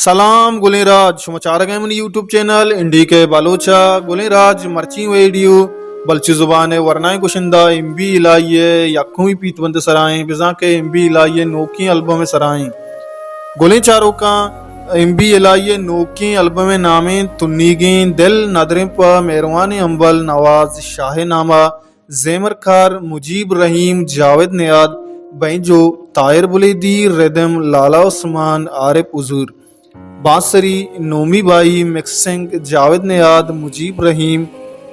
सलाम गुलेराज समाचार Gammon YouTube channel इंडी के बालोचा गुलेराज मर्ची वीडियो बल्ची जुबान वरनाए कुशिंदा इम्बी इलाइये यखुई पीतवंत सराएं बिजा के इम्बी इलाइये नोकी एल्बम सराएं गुले चारों का इम्बी इलाइये नोकी एल्बम नामे तुन्नीगीन दिल नदरें पर मेहरवान अंबल नवाज शाह नामा जेमर खार मुजीब रहीम जावेद नियाद बैंजो तायर बुलेदी रिदम लाला उस्मान आरिफ उजूर बांसरी नोमी बाई mixing Javed Niyad Mujeeb Rahim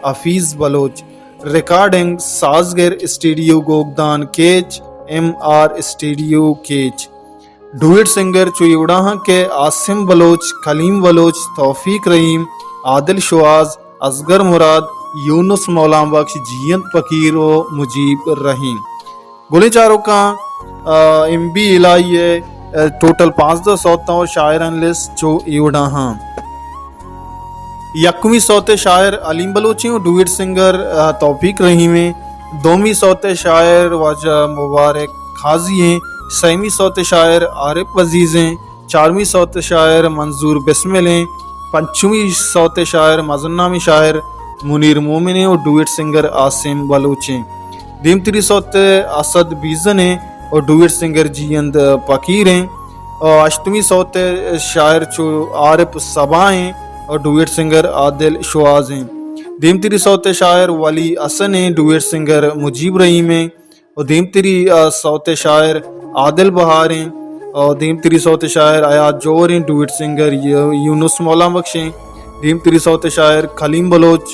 Hafeez Baloch recording Saazgar studio Gogdan Kech MR studio Kech duet singer चुईवड़ाहा के आसिम बलोच कलीम बलोच तौफीक रहीम आदिल शुआज असगर मुराद यूनुस मौलाम बख्श जियंत फकीर व मुजीब रहीम गुले चारों का MB इलाइये टोटल 5 सौता और शायरन लिस्ट जो इवड़ा हाँ यकवी सौते शायर अलीम बलोची और डुएट सिंगर तौफीक रहीम है दोमी सौते शायर वाजा मुबारक खाजी हैं सैमी सौते शायर आरिफ अजीज हैं चारवीं सौते शायर मंजूर बिस्मिल हैं पंचवीं सौते शायर मजन्नामी शायर मुनीर मोमिन और डुएट सिंगर आसिम बलोच हैं दीमतरी सौते असद बीजन हैं और डुएट सिंगर जियंद फकीर हैं और अष्टवीं सौते शायर चो आरिफ सबा हैं और डुएट सिंगर आदिल शुआज हैं दीमतरी सौते शायर वली असन हैं डुएट सिंगर मुजीब रहीम हैं और दीमतरी सौते शायर आदिल बहार हैं और दीमतरी सौते शायर आयात जोर हैं डुएट सिंगर यूनुस मौला बख्श हैं दीमतरी सौते शायर कलीम बलोच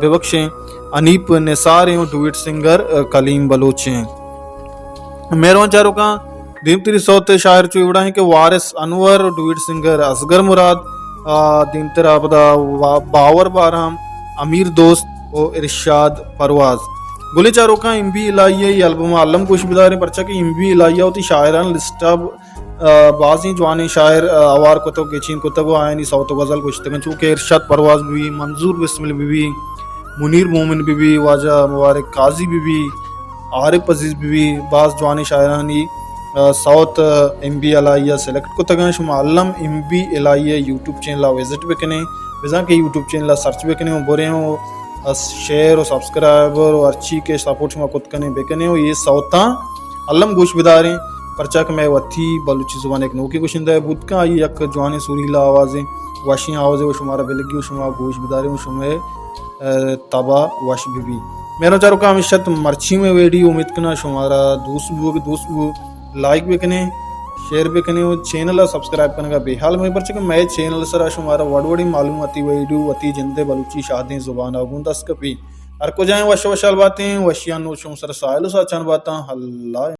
बेबख्श हैं अनीप निसार हैं और डुएट सिंगर कलीम बलोच हैं मेहरबान चारों का दीमतरी सौते शायर चुईवड़ा है कि वारिस अनवर और डुएट सिंगर असगर मुराद दीमतर आपदा बावर बारहम अमीर दोस्त और इरशाद परवाज गुले चारों का इम्बी इलाइये एल्बम आलम कुछ बिदार परचा कि इम्बी इलाइया होती शायरान लिस्टब बाजी जवानी शायर अवार कुतब गेचीन कुतब आयनी सौत गजल कुछ तक चूँकि इरशाद परवाज बीवी मंजूर बिस्मिल बीवी मुनीर मोमिन बीवी वाजा मुबारक काजी बीवी आरिफ अजीज बीवी बाज जवानी शायरानी साउथ MB इलाइया सेलेक्ट को तगन शुमा Allam MB इलाइया YouTube channel visit bakanae बिजा के यूट्यूब चैनल सर्च बेकने बोरे हो शेयर और सब्सक्राइबर और अच्छी के सपोर्ट शुमा कुत कने बेकने हो ये साउथा अल्लम गोश बिदारे परचा के मैं वथी बलूची जुबान एक नोकी कुशिंदा बुत का आई यक जवानी सुरीला आवाज़ें वाशी आवाज़ें वो शुमारा बेलगी शुमा गोश बिदारे वो शुमे तबा वश बीबी मेरा चारों का हमेशा मर्ची में वीडियो उम्मीद करना शुमारा दोस्त लाइक भी कने शेयर भी कने और चैनल सब्सक्राइब करने का बेहाल में पर मैं चैनल सर शुमारा वड़ी मालूम अति वीडियो अति जिंदे बलूची शादी जुबान आगून दस कपी हर को जाए वश वशाल बातें वशियान सर साहिल सा चन बातें हल्ला